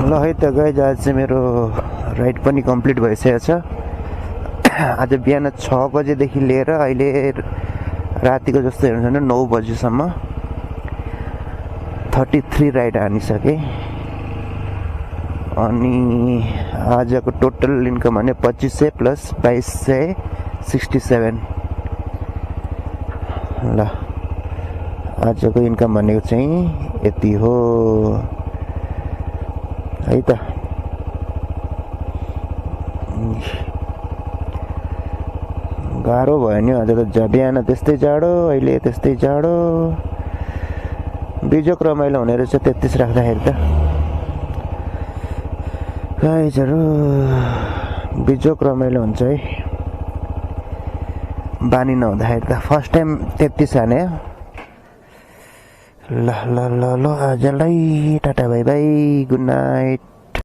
ल है त गाइज आज चाहिँ मेरो राइड पनि कम्प्लिट भइसकेको छ। आज बिहान 6 बजेदेखि लिएर अहिले रातिको जस्तो हेर्नु छ भने 9 बजेसम्म 33 राइड हानिसकेँ। अनि आजको टोटल इन्कम भने 2500 प्लस 2267। ल आजको इन्कम भनेको चाहिँ यति हो है त। गाह्रो भयो नि आज त, बिहान त्यस्तै जाडो अहिले त्यस्तै जाडो। बिजोक रमाइलो हुने रहेछ 33 राख्दाखेरि त गाइजहरू, बिजोक रमाइलो हुन्छ है बानी नहुँदाखेरि त। फर्स्ट टाइम 33 हाने। ल ल ल ल आजलाई tata bye by, good night.